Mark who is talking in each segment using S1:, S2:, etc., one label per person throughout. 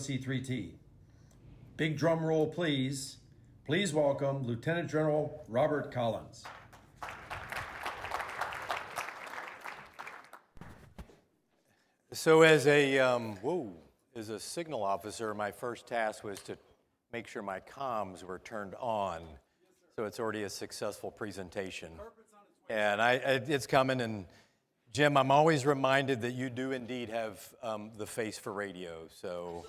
S1: C3T. Big drum roll, please. Please welcome Lieutenant General Robert Collins.
S2: So as a signal officer, my first task was to make sure my comms were turned on. So it's already a successful presentation. And it's coming. And Jim, I'm always reminded that you do indeed have the face for radio. So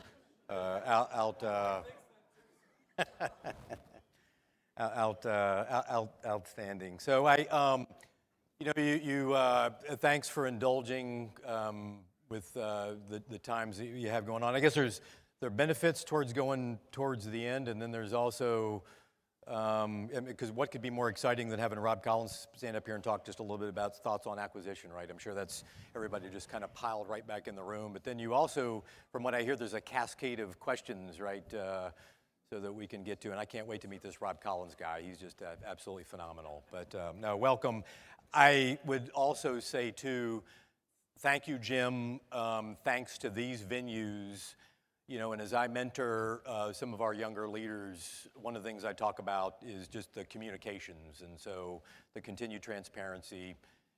S2: outstanding. So thanks for indulging with the times that you have going on. I guess there are benefits towards going towards the end, and then there's also, because what could be more exciting than having Rob Collins stand up here and talk just a little bit about thoughts on acquisition, right? I'm sure that's everybody just kind of piled right back in the room. But then you also, from what I hear, there's a cascade of questions, right, so that we can get to. And I can't wait to meet this Rob Collins guy. He's just absolutely phenomenal. But no, welcome. I would also say, too, thank you, Jim. Thanks to these venues, and as I mentor some of our younger leaders, one of the things I talk about is just the communications, and so the continued transparency,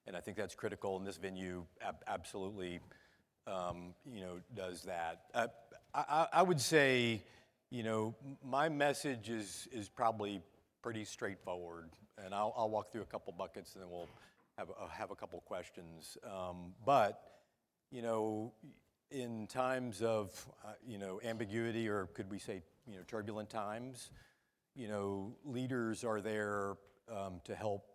S2: and I think that's critical, and this venue absolutely, does that. I would say, my message is probably pretty straightforward, and I'll walk through a couple buckets, and then we'll have a couple questions. But in times of ambiguity, or could we say turbulent times, leaders are there to help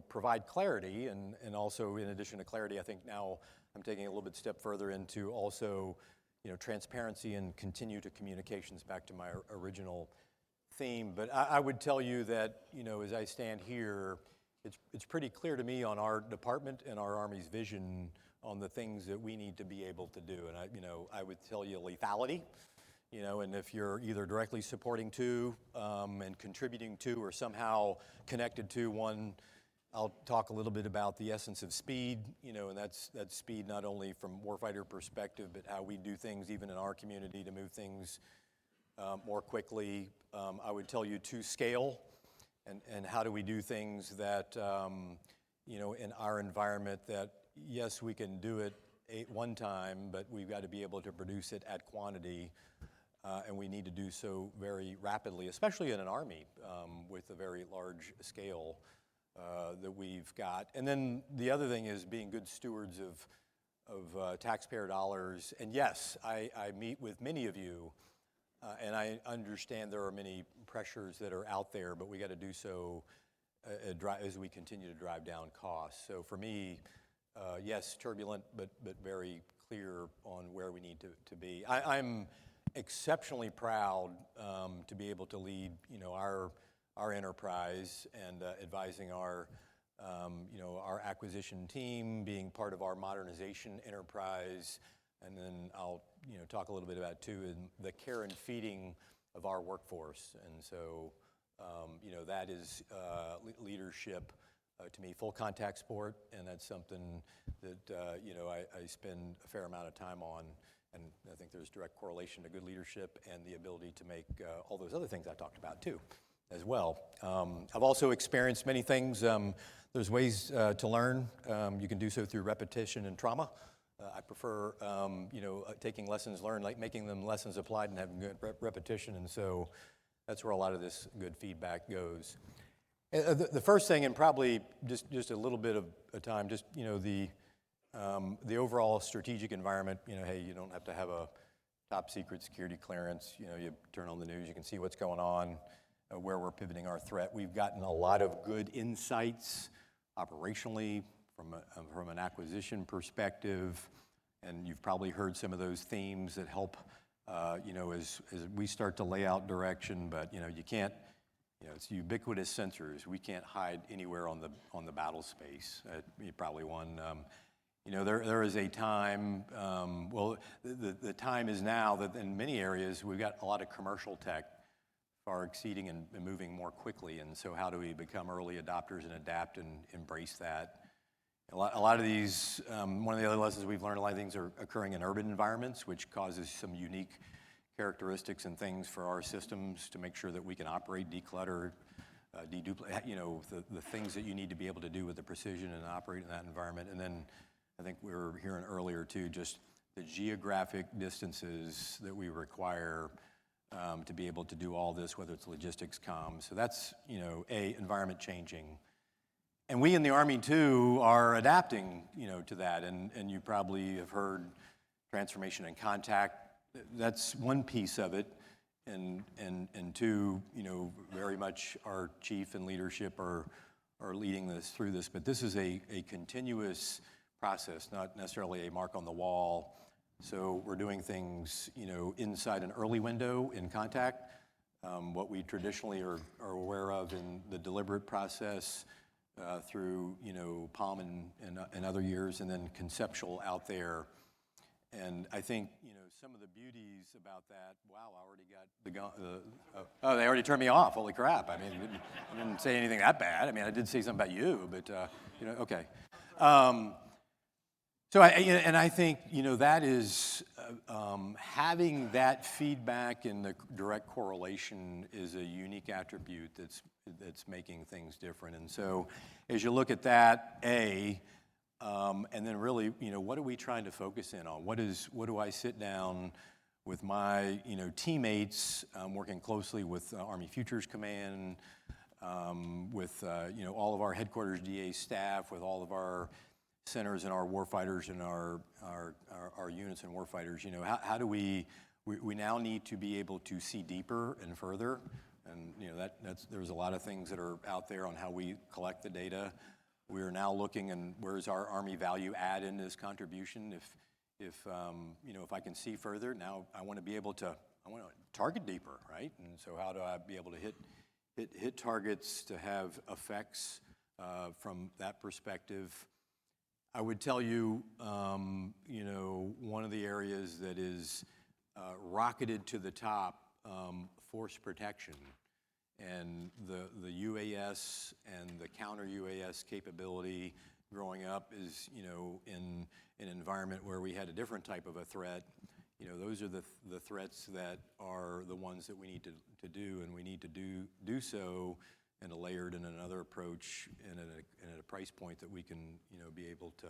S2: provide clarity, and also in addition to clarity, I think now I'm taking a little bit step further into also transparency and continue to communications, back to my original theme. But I would tell you that as I stand here, it's pretty clear to me on our department and our Army's vision on the things that we need to be able to do. And I would tell you lethality, and if you're either directly supporting to and contributing to, or somehow connected to one, I'll talk a little bit about the essence of speed, and that's speed not only from warfighter perspective, but how we do things even in our community to move things more quickly. I would tell you to scale, and how do we do things that, in our environment, that yes, we can do it one time, but we've got to be able to produce it at quantity, and we need to do so very rapidly, especially in an Army with a very large scale that we've got. And then the other thing is being good stewards of taxpayer dollars. And yes, I meet with many of you, and I understand there are many pressures that are out there, but we got to do so as we continue to drive down costs. So for me, yes, turbulent, but very clear on where we need to be. I'm exceptionally proud to be able to lead, our enterprise, and advising our acquisition team, being part of our modernization enterprise, and then I'll talk a little bit about too the care and feeding of our workforce. And so that is leadership to me, full contact sport, and that's something that I spend a fair amount of time on, and I think there's direct correlation to good leadership and the ability to make all those other things I talked about too, as well. I've also experienced many things. There's ways to learn. You can do so through repetition and trauma. I prefer, taking lessons learned, like making them lessons applied and having good repetition, and so that's where a lot of this good feedback goes. The first thing, and probably just a little bit of a time, just the overall strategic environment. Hey, you don't have to have a top secret security clearance. You turn on the news, you can see what's going on, where we're pivoting our threat. We've gotten a lot of good insights operationally from an acquisition perspective, and you've probably heard some of those themes that help, as we start to lay out direction. But you can't. It's ubiquitous sensors. We can't hide anywhere on the battle space. Probably one. There is a time. The time is now that in many areas we've got a lot of commercial tech far exceeding and moving more quickly. And so, how do we become early adopters and adapt and embrace that? A lot of these. One of the other lessons we've learned, a lot of things are occurring in urban environments, which causes some unique characteristics and things for our systems to make sure that we can operate, declutter, deduplicate, the things that you need to be able to do with the precision and operate in that environment. And then I think we were hearing earlier too, just the geographic distances that we require to be able to do all this, whether it's logistics, comms. So that's, environment changing. And we in the Army too are adapting, to that. And you probably have heard transformation and contact. That's one piece of it. And two, very much our chief and leadership are leading this through this. But this is a continuous process, not necessarily a mark on the wall. So we're doing things, inside an early window in contact, what we traditionally are aware of in the deliberate process through, PALM and other years, and then conceptual out there. And I think, some of the beauties about that, wow, I already got they already turned me off, holy crap. I mean, I didn't say anything that bad. I mean, I did say something about you, but, okay. So I think, that is, having that feedback and the direct correlation is a unique attribute that's making things different. And so as you look at that, and then really, what are we trying to focus in on? What do I sit down with my, teammates, working closely with Army Futures Command, with, all of our headquarters DA staff, with all of our centers and our warfighters and our units and warfighters, how do we now need to be able to see deeper and further. And, there's a lot of things that are out there on how we collect the data. We are now looking and where's our Army value add in this contribution? If I can see further, now I want to target deeper, right? And so how do I be able to hit targets to have effects from that perspective? I would tell you, one of the areas that is rocketed to the top, force protection. And the UAS and the counter UAS capability growing up is, in an environment where we had a different type of a threat, those are the threats that are the ones that we need to do, and we need to do so in a layered and another approach and at a price point that we can, be able to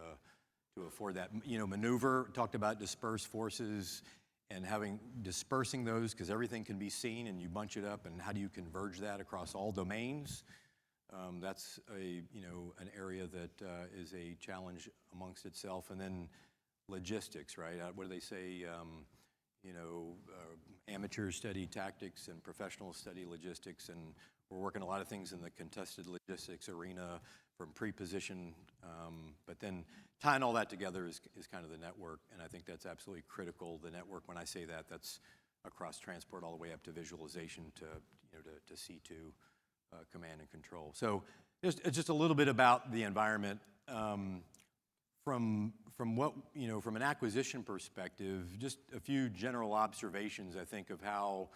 S2: afford that. Maneuver, talked about dispersed forces and dispersing those, because everything can be seen and you bunch it up, and how do you converge that across all domains? That's an area that is a challenge amongst itself. And then logistics, right? What do they say? Amateurs study tactics and professionals study logistics, and we're working a lot of things in the contested logistics arena from pre-position, but then tying all that together is kind of the network, and I think that's absolutely critical. The network, when I say that, that's across transport all the way up to visualization to C2 command and control. So just a little bit about the environment. From what, from an acquisition perspective, just a few general observations, I think, of how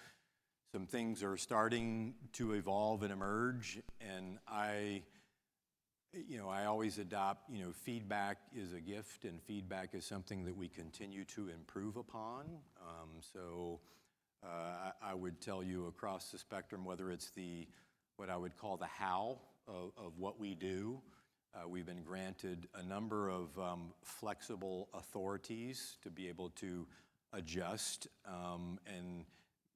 S2: some things are starting to evolve and emerge. And I always adopt, feedback is a gift, and feedback is something that we continue to improve upon. I would tell you across the spectrum, whether it's what I would call the how of what we do. We've been granted a number of flexible authorities to be able to adjust, and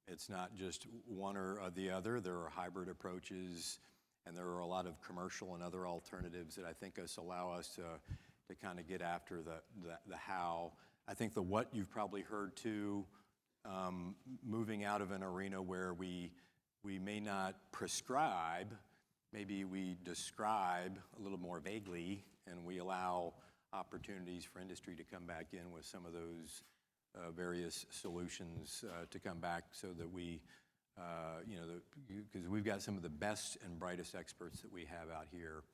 S2: it's not just one or the other. There are hybrid approaches, and there are a lot of commercial and other alternatives that I think allow us to kind of get after the how. I think the what you've probably heard too, moving out of an arena where we may not prescribe. Maybe we describe a little more vaguely, and we allow opportunities for industry to come back in with some of those various solutions to come back, so that we, because we've got some of the best and brightest experts that we have out here.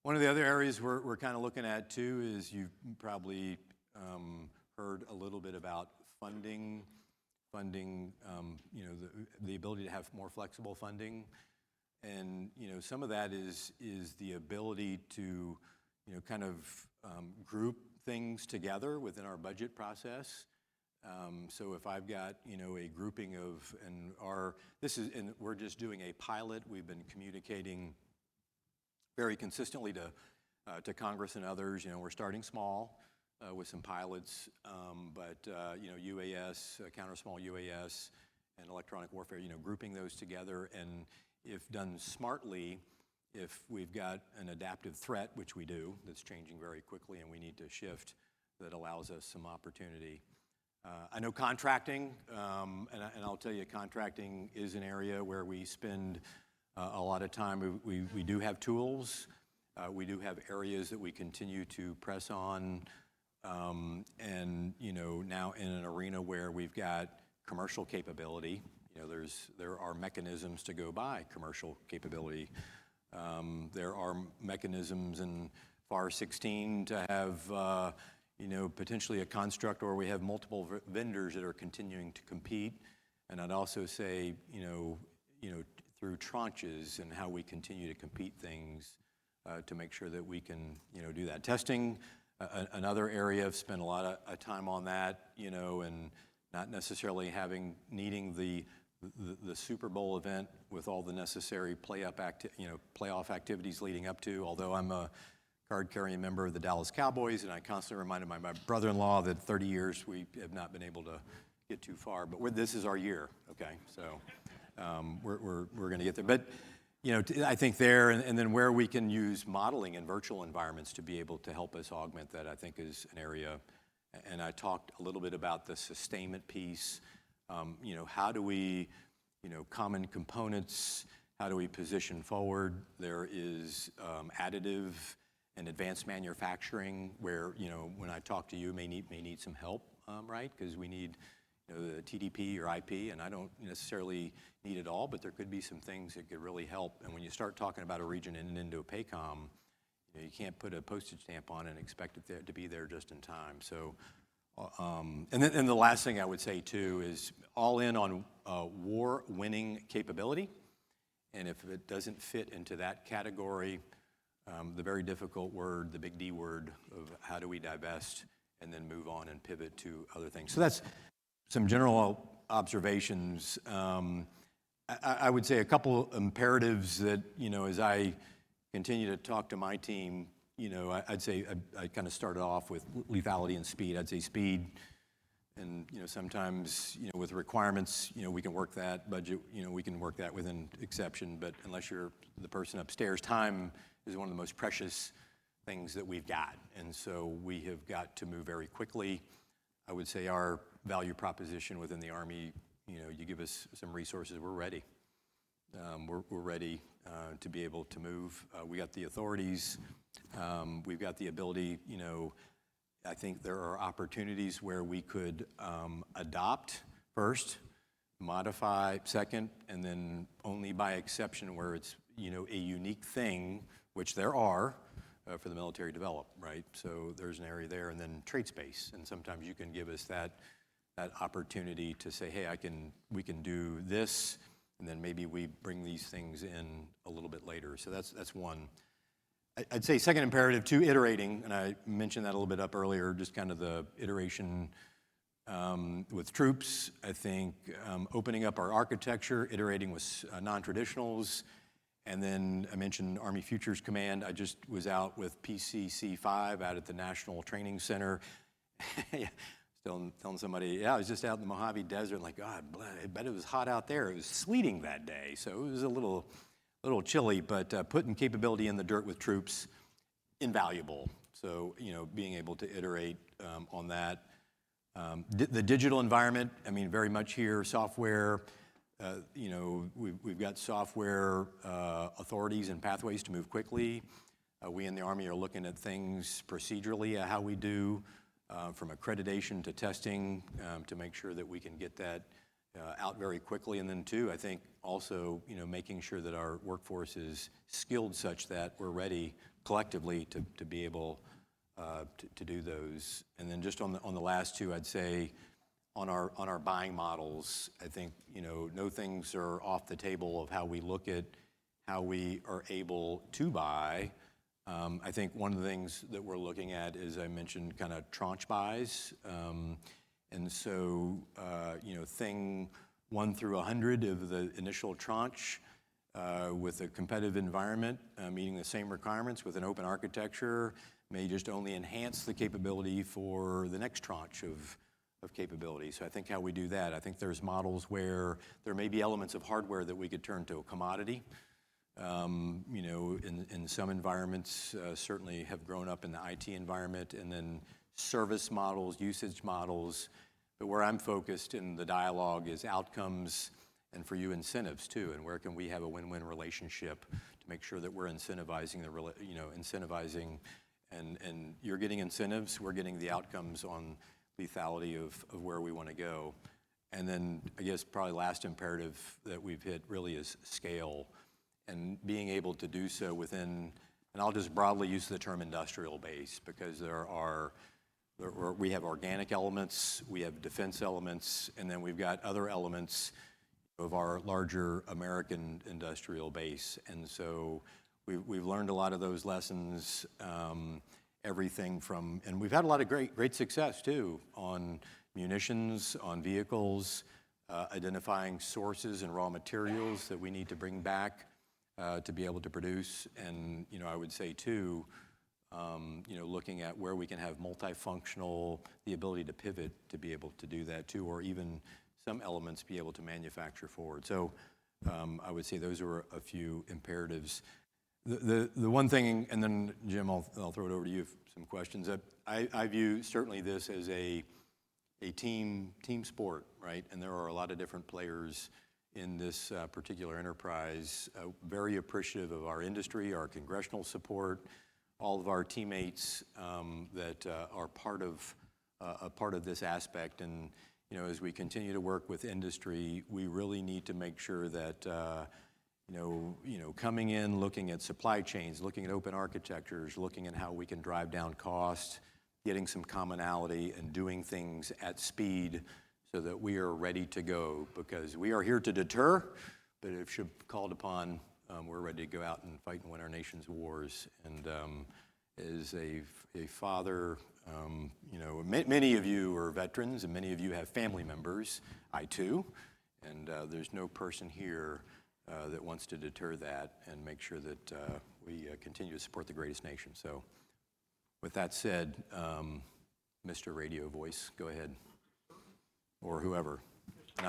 S2: One of the other areas we're kind of looking at too is you've probably heard a little bit about funding, the ability to have more flexible funding. And some of that is the ability to kind of group things together within our budget process. So if I've got, a grouping of, and we're just doing a pilot. We've been communicating very consistently to Congress and others. We're starting small with some pilots, but UAS, counter small UAS, and electronic warfare. Grouping those together, and if done smartly, if we've got an adaptive threat, which we do, that's changing very quickly, and we need to shift, that allows us some opportunity. I know contracting, and I'll tell you, contracting is an area where we spend a lot of time. We do have tools. We do have areas that we continue to press on, and now in an arena where we've got commercial capability. There are mechanisms to go buy commercial capability. There are mechanisms in FAR 16 to have potentially a construct, or we have multiple vendors that are continuing to compete. And I'd also say, through tranches and how we continue to compete things to make sure that we can, do that. Testing, another area. I've spent a lot of time on that, and not necessarily needing the Super Bowl event with all the necessary playoff activities leading up to. Although I'm a card-carrying member of the Dallas Cowboys, and I constantly reminded my brother-in-law that 30 years we have not been able to get too far. But this is our year, okay? So we're going to get there. But I think there, and then where we can use modeling in virtual environments to be able to help us augment that, I think is an area. And I talked a little bit about the sustainment piece. How do we, common components, how do we position forward? There is additive and advanced manufacturing where, when I talk to you, may need some help, right? Because we need the TDP or IP, and I don't necessarily need it all, but there could be some things that could really help. And when you start talking about a region in Indo-PACOM, you can't put a postage stamp on it and expect it to be there just in time. So, and then the last thing I would say too is all in on war-winning capability. And if it doesn't fit into that category, the very difficult word, the big D word of how do we divest and then move on and pivot to other things. So that's some general observations. I would say a couple imperatives that, as I continue to talk to my team, I'd say I kind of started off with lethality and speed. I'd say speed, and sometimes with requirements, we can work that budget, we can work that within exception. But unless you're the person upstairs, time is one of the most precious things that we've got, and so we have got to move very quickly. I would say our value proposition within the Army, you give us some resources, we're ready. We're ready to be able to move. We got the authorities. We've got the ability. I think there are opportunities where we could adopt first, modify second, and then only by exception where it's a unique thing, which there are for the military develop, right? So there's an area there, and then trade space, and sometimes you can give us that opportunity to say, hey, we can do this, and then maybe we bring these things in a little bit later. So that's one. I'd say second imperative, two, iterating, and I mentioned that a little bit up earlier, just kind of the iteration with troops. I think opening up our architecture, iterating with non-traditionals, and then I mentioned Army Futures Command. I just was out with PCC-5 out at the National Training Center. Still telling somebody, I was just out in the Mojave Desert, like, God, I bet it was hot out there. It was sleeting that day, so it was a little chilly, but putting capability in the dirt with troops, invaluable. So, being able to iterate on that. The digital environment, very much here, software, we've got software authorities and pathways to move quickly. We in the Army are looking at things procedurally, how we do, from accreditation to testing, to make sure that we can get that out very quickly. And then two, I think also, making sure that our workforce is skilled such that we're ready collectively to be able to do those. And then just on the last two, I'd say on our buying models, I think, no things are off the table of how we look at how we are able to buy. I think one of the things that we're looking at is, I mentioned, kind of tranche buys. And so, thing 1 through 100 of the initial tranche with a competitive environment, meeting the same requirements with an open architecture may just only enhance the capability for the next tranche of capability. So I think how we do that, I think there's models where there may be elements of hardware that we could turn to a commodity. In some environments, certainly have grown up in the IT environment, and then service models, usage models. But where I'm focused in the dialogue is outcomes, and for you, incentives too, and where can we have a win-win relationship to make sure that we're incentivizing and you're getting incentives, we're getting the outcomes on lethality of where we want to go. And then I guess probably last imperative that we've hit really is scale, and being able to do so within, and I'll just broadly use the term industrial base, because we have organic elements, we have defense elements, and then we've got other elements of our larger American industrial base. And so we've learned a lot of those lessons, everything from, and we've had a lot of great success too on munitions, on vehicles, identifying sources and raw materials that we need to bring back to be able to produce. And, I would say too, looking at where we can have multifunctional, the ability to pivot to be able to do that too, or even some elements be able to manufacture forward. So I would say those are a few imperatives. The one thing, and then Jim, I'll throw it over to you for some questions. I view certainly this as a team sport, right? And there are a lot of different players in this particular enterprise. Very appreciative of our industry, our congressional support, all of our teammates that are a part of this aspect. And as we continue to work with industry, we really need to make sure that coming in, looking at supply chains, looking at open architectures, looking at how we can drive down cost, getting some commonality, and doing things at speed so that we are ready to go, because we are here to deter, but if called upon, we're ready to go out and fight and win our nation's wars. And as a father, many of you are veterans, and many of you have family members. I too, and there's no person here that wants to deter that and make sure that we continue to support the greatest nation. So with that said, Mr. Radio Voice, go ahead, or whoever. And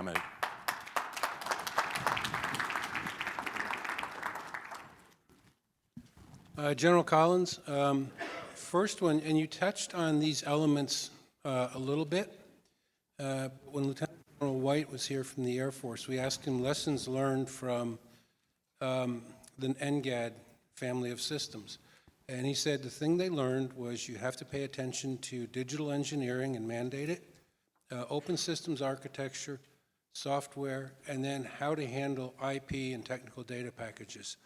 S2: I'm
S3: General Collins, first one, and you touched on these elements a little bit. When Lieutenant General White was here from the Air Force, we asked him lessons learned from the NGAD family of systems. And he said the thing they learned was you have to pay attention to digital engineering and mandate it, open systems architecture, software, and then how to handle IP and technical data packages.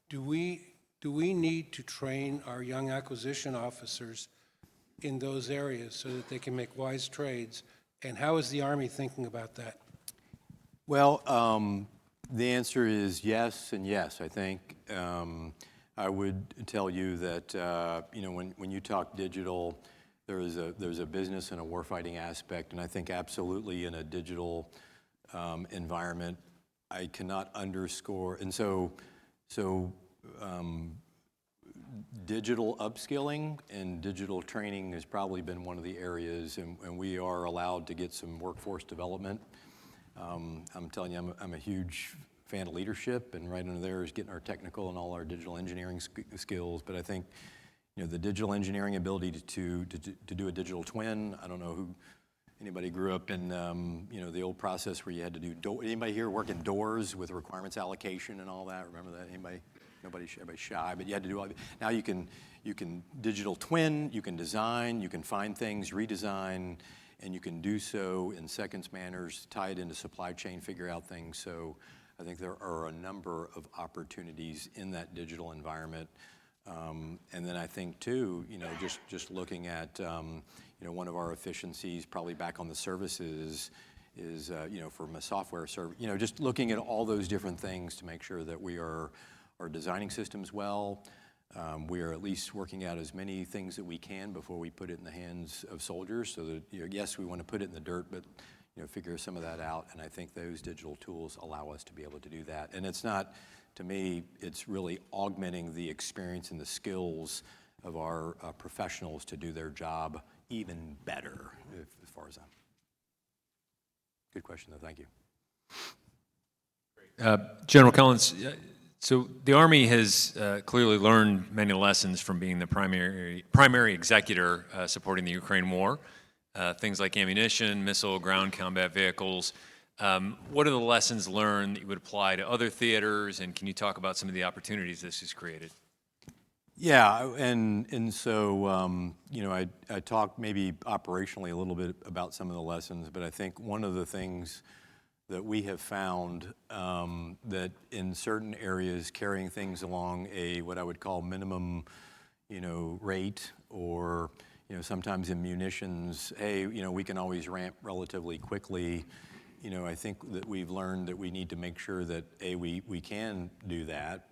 S3: Do we need to train our young acquisition officers in those areas so that they can make wise trades? And how is the Army thinking about that?
S2: Well, the answer is yes and yes. I think I would tell you that when you talk digital, there's a business and a warfighting aspect, and I think absolutely in a digital environment, I cannot underscore. And so digital upskilling and digital training has probably been one of the areas, and we are allowed to get some workforce development. I'm telling you, I'm a huge fan of leadership, and right under there is getting our technical and all our digital engineering skills. But I think the digital engineering ability to do a digital twin. I don't know who anybody grew up in the old process where you had to do anybody here work in doors with requirements allocation and all that? Remember that? Anybody? Everybody's shy, but you had to do all that. Now you can digital twin, you can design, you can find things, redesign, and you can do so in seconds, manners, tie it into supply chain, figure out things. So I think there are a number of opportunities in that digital environment. And then I think too, just looking at, one of our efficiencies probably back on the services is, from a software service, just looking at all those different things to make sure that we are designing systems well, We are at least working out as many things that we can before we put it in the hands of soldiers, so that, yes, we want to put it in the dirt, but figure some of that out, and I think those digital tools allow us to be able to do that. And it's not, to me, it's really augmenting the experience and the skills of our professionals to do their job even better, as far as I'm. Good question, though. Thank you.
S4: General Collins, so the Army has clearly learned many lessons from being the primary executor supporting the Ukraine war. Things like ammunition, missile, ground combat vehicles. What are the lessons learned that you would apply to other theaters, and can you talk about some of the opportunities this has created?
S2: Yeah, and so, I talked maybe operationally a little bit about some of the lessons, but I think one of the things that we have found that in certain areas, carrying things along what I would call minimum, rate, or sometimes in munitions, hey, we can always ramp relatively quickly. I think that we've learned that we need to make sure that we can do that.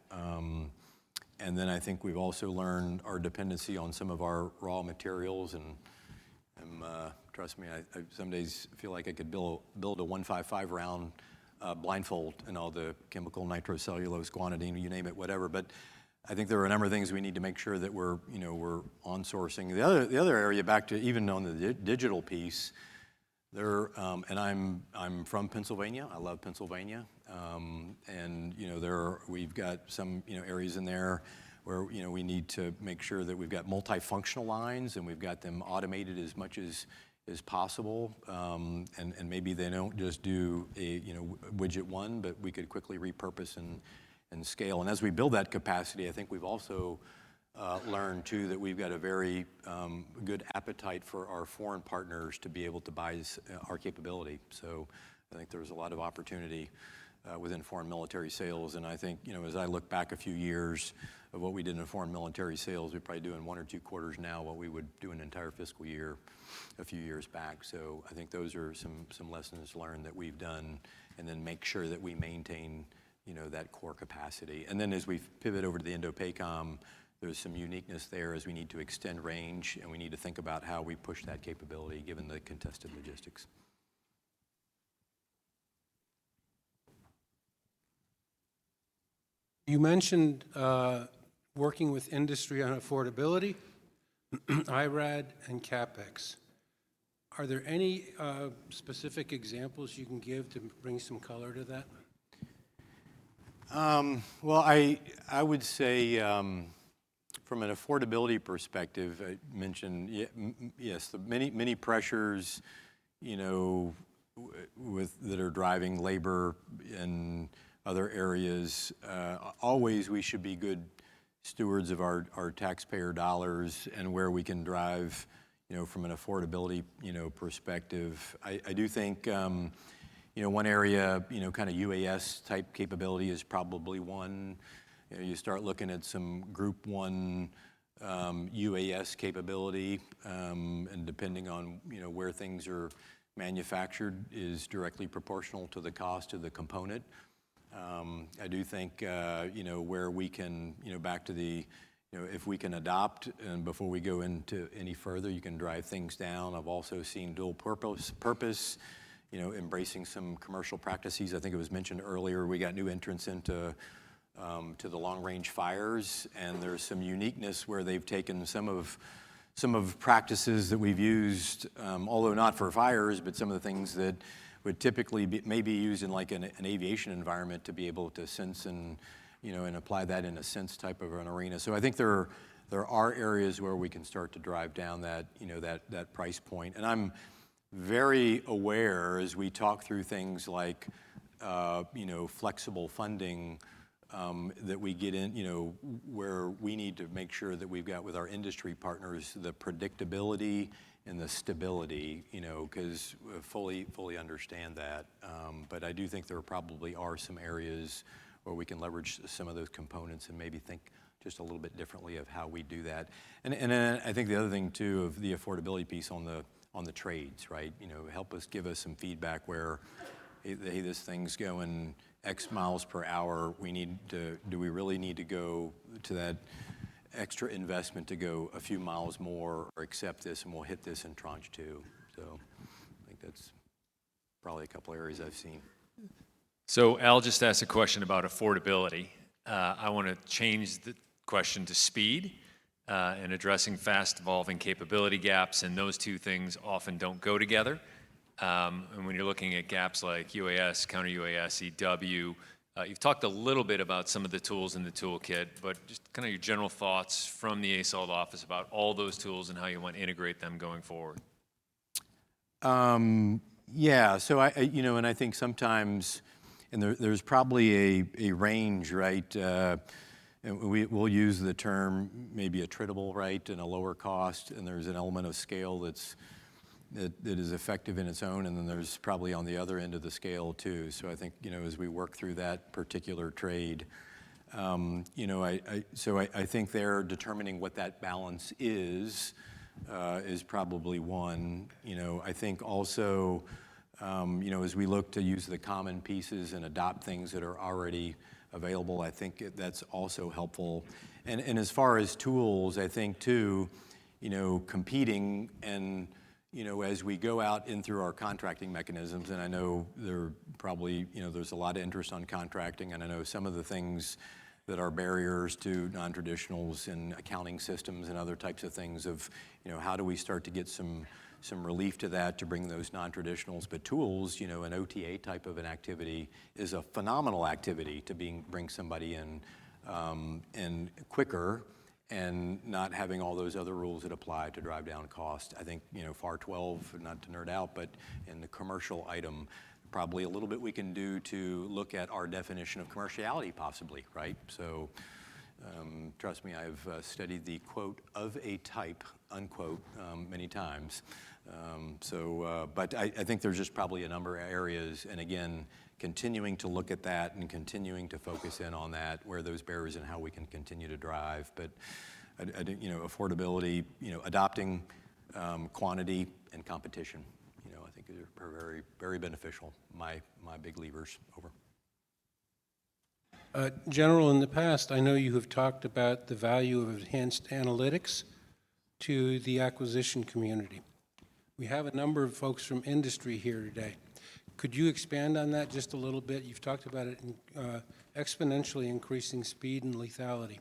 S2: And then I think we've also learned our dependency on some of our raw materials, and trust me, I some days feel like I could build a 155 round blindfold and all the chemical nitrocellulose, guanidine, you name it, whatever. But I think there are a number of things we need to make sure that we're on sourcing. The other area, back to even on the digital piece, and I'm from Pennsylvania. I love Pennsylvania, and we've got some areas in there where we need to make sure that we've got multifunctional lines and we've got them automated as much as possible, and maybe they don't just do a widget one, but we could quickly repurpose and scale. And as we build that capacity, I think we've also learned too that we've got a very good appetite for our foreign partners to be able to buy our capability. So I think there's a lot of opportunity within foreign military sales. And I think, as I look back a few years of what we did in foreign military sales, we probably do in 1 or 2 quarters now what we would do an entire fiscal year a few years back. So I think those are some lessons learned that we've done, and then make sure that we maintain that core capacity. And then as we pivot over to the Indo-PACOM, there's some uniqueness there as we need to extend range, and we need to think about how we push that capability given the contested logistics.
S3: You mentioned working with industry on affordability, IRAD, and CapEx. Are there any specific examples you can give to bring some color to that?
S2: Well, I would say from an affordability perspective, I mentioned, yes, the many pressures, that are driving labor and other areas. Always we should be good stewards of our taxpayer dollars, and where we can drive, from an affordability, perspective. I do think, one area, kind of UAS type capability is probably one. You start looking at some Group 1 UAS capability, and depending on, where things are manufactured is directly proportional to the cost of the component. I do think, where we can, back to the, if we can adopt, and before we go into any further, you can drive things down. I've also seen dual purpose, embracing some commercial practices. I think it was mentioned earlier, we got new entrants into to the long-range fires, and there's some uniqueness where they've taken some of practices that we've used, although not for fires, but some of the things that would typically maybe used in like an aviation environment to be able to sense and and apply that in a sense type of an arena. So I think there are areas where we can start to drive down that that price point. And I'm very aware as we talk through things like flexible funding, that we get in, where we need to make sure that we've got with our industry partners the predictability and the stability, because fully understand that. But I do think there probably are some areas where we can leverage some of those components and maybe think just a little bit differently of how we do that. And then I think the other thing too of the affordability piece on the trades, right? Give us some feedback where, hey, this thing's going X miles per hour. Do we really need to go to that extra investment to go a few miles more or accept this, and we'll hit this in tranche 2. So I think that's probably a couple areas I've seen.
S4: So Al just asked a question about affordability. I want to change the question to speed and addressing fast evolving capability gaps, and those two things often don't go together. And when you're looking at gaps like UAS, counter UAS, EW, you've talked a little bit about some of the tools in the toolkit, but just kind of your general thoughts from the ASALT office about all those tools and how you want to integrate them going forward.
S2: Yeah, so and I think sometimes, and there's probably a range, right? And we'll use the term maybe attritable, right, and a lower cost, and there's an element of scale that is effective in its own, and then there's probably on the other end of the scale too. So I think, as we work through that particular trade, I think they're determining what that balance is probably one. I think also, as we look to use the common pieces and adopt things that are already available, I think that's also helpful. And as far as tools, I think too, competing and, as we go out in through our contracting mechanisms, and I know there probably, there's a lot of interest on contracting, and I know some of the things that are barriers to non-traditionals in accounting systems and other types of things of, how do we start to get some relief to that to bring those non-traditionals, but tools, an OTA type of an activity is a phenomenal activity to bring somebody in and quicker and not having all those other rules that apply to drive down cost. I think, FAR 12, not to nerd out, but in the commercial item, probably a little bit we can do to look at our definition of commerciality possibly, right? So trust me, I've studied the quote of a type, unquote, many times. But I think there's just probably a number of areas, and again, continuing to look at that and continuing to focus in on that, where those barriers and how we can continue to drive. But I think, affordability, adopting quantity and competition, I think are very, very beneficial. My big levers. Over.
S3: General, in the past, I know you have talked about the value of enhanced analytics to the acquisition community. We have a number of folks from industry here today. Could you expand on that just a little bit? You've talked about it exponentially increasing speed and lethality.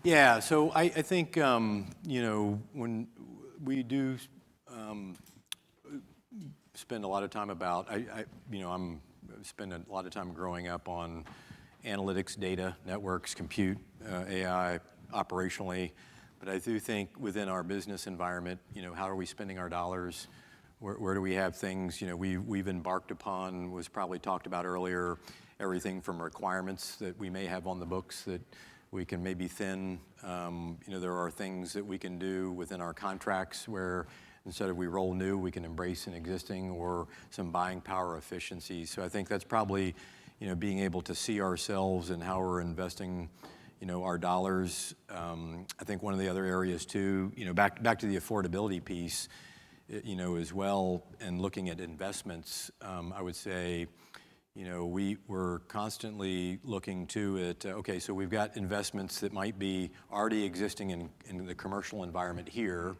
S2: Yeah, so I think, when we do spend a lot of time about, I'm spending a lot of time growing up on analytics, data, networks, compute, AI, operationally. But I do think within our business environment, how are we spending our dollars? Where do we have things, we've embarked upon, was probably talked about earlier, everything from requirements that we may have on the books that we can maybe thin. There are things that we can do within our contracts where instead of we roll new, we can embrace an existing, or some buying power efficiency. So I think that's probably, being able to see ourselves and how we're investing, our dollars. I think one of the other areas too, back to the affordability piece, as well, and looking at investments, I would say, we're constantly looking to it. Okay, so we've got investments that might be already existing in the commercial environment here.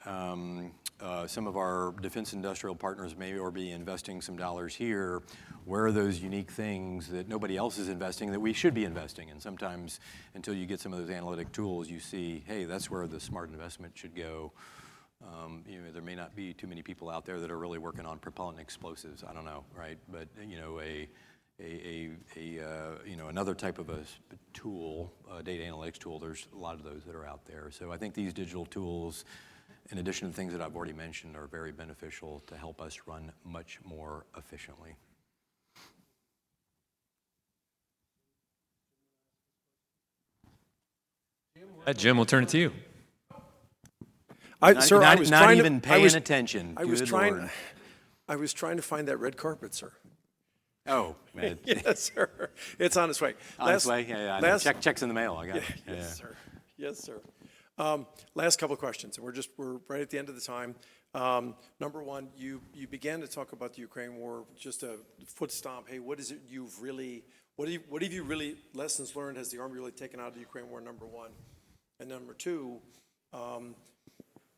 S2: Some of our defense industrial partners may or be investing some dollars here. Where are those unique things that nobody else is investing that we should be investing? And sometimes until you get some of those analytic tools, you see, hey, that's where the smart investment should go. There may not be too many people out there that are really working on propellant explosives. I don't know, right? But another type of a tool, a data analytics tool. There's a lot of those that are out there. So I think these digital tools, in addition to things that I've already mentioned, are very beneficial to help us run much more efficiently.
S4: Jim, we'll turn it to you.
S5: Sir, I was
S2: not
S5: trying
S2: even
S5: to,
S2: paying attention.
S5: I was
S2: Good
S5: trying.
S2: Lord.
S5: I was trying to find that red carpet, sir.
S2: Oh, man.
S5: Yes, sir. It's on its way.
S2: On its way? Yeah. Checks in the mail. I got it.
S5: Yes, sir. Yes, sir. Last couple of questions, and we're right at the end of the time. Number one, you began to talk about the Ukraine war, just a foot stomp. Hey, what is it you've really what have you really, lessons learned, has the Army really taken out of the Ukraine war, number one? And number two,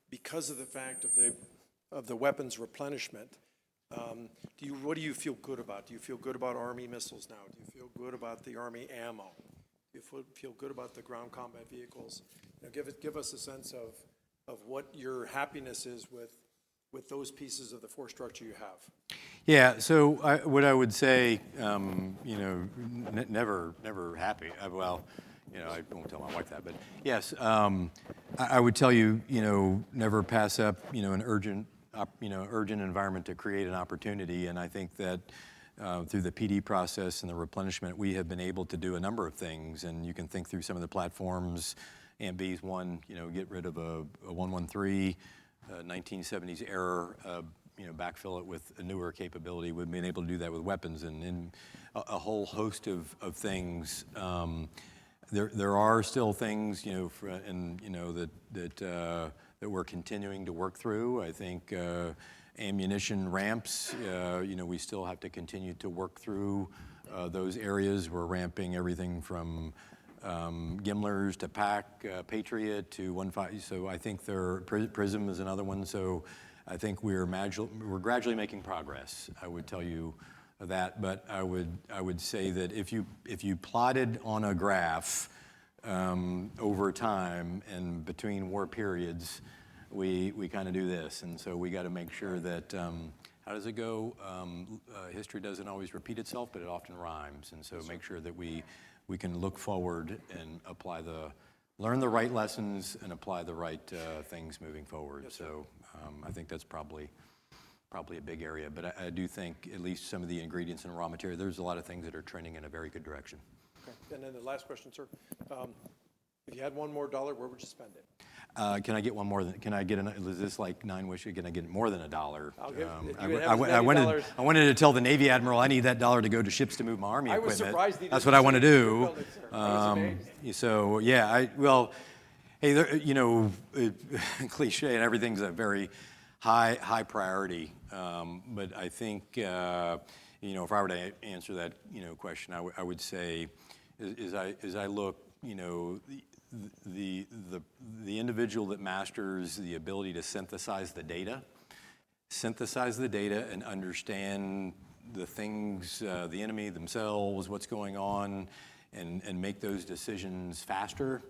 S5: because of the fact of the weapons replenishment, what do you feel good about? Do you feel good about Army missiles now? Do you feel good about the Army ammo? Do you feel good about the ground combat vehicles? Give us a sense of what your happiness is with those pieces of the force structure you have.
S2: Yeah, so what I would say, never happy. Well, I won't tell my wife that, but yes, I would tell you, never pass up, an urgent environment to create an opportunity. And I think that through the PD process and the replenishment, we have been able to do a number of things. And you can think through some of the platforms. AMB's one, get rid of a 113, 1970s era, backfill it with a newer capability. We've been able to do that with weapons and a whole host of things. There are still things, that we're continuing to work through. I think ammunition ramps, we still have to continue to work through those areas. We're ramping everything from Gimlers to PAC, Patriot to 1.5. So I think Prism is another one. So I think we're gradually making progress. I would tell you that, but I would say that if you plotted on a graph over time and between war periods, we kind of do this, and so we got to make sure that how does it go? History doesn't always repeat itself, but it often rhymes, and so make sure that we can look forward and learn the right lessons and apply the right things moving forward. Yes, so I think that's probably a big area, but I do think at least some of the ingredients and raw material, there's a lot of things that are trending in a very good direction.
S5: Okay, and then the last question, sir. If you had $1 more, where would you spend it?
S2: Can I get one more? Can I get is this like 9 wishes? Can I get more than $1?
S5: I'll give,
S2: I wanted to tell the Navy Admiral I need that $1 to go to ships to move my Army equipment.
S5: I was surprised.
S2: That's what I want to do.
S5: So
S2: yeah, hey, cliche and everything's a very high priority. But I think if I were to answer that question, I would say as I look, the individual that masters the ability to synthesize the data and understand the things, the enemy themselves, what's going on, and make those decisions faster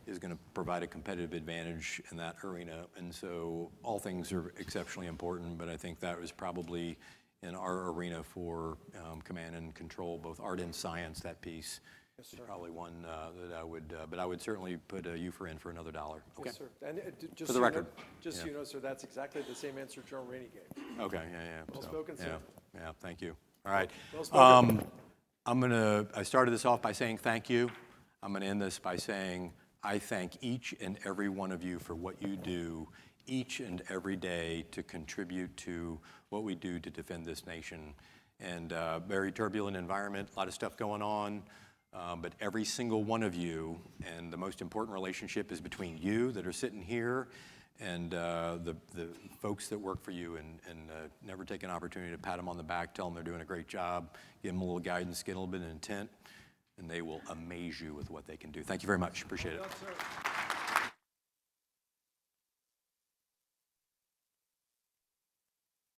S2: is going to provide a competitive advantage in that arena. And so all things are exceptionally important, but I think that was probably in our arena for command and control, both art and science, that piece. Yes, sir. Probably one that I would, but I would certainly put you for another $1. Okay.
S5: Yes, sir. And just
S2: for the record,
S5: just so you know, sir, that's exactly the same answer General Rainey gave.
S2: Okay. Yeah.
S5: Well spoken, sir.
S2: Yeah. Thank you. All right.
S5: Well spoken.
S2: I started this off by saying thank you. I'm gonna end this by saying I thank each and every one of you for what you do each and every day to contribute to what we do to defend this nation. And very turbulent environment, a lot of stuff going on. But every single one of you, and the most important relationship is between you that are sitting here and the folks that work for you, and never take an opportunity to pat them on the back, tell them they're doing a great job, give them a little guidance, get a little bit of intent, and they will amaze you with what they can do. Thank you very much. Appreciate it.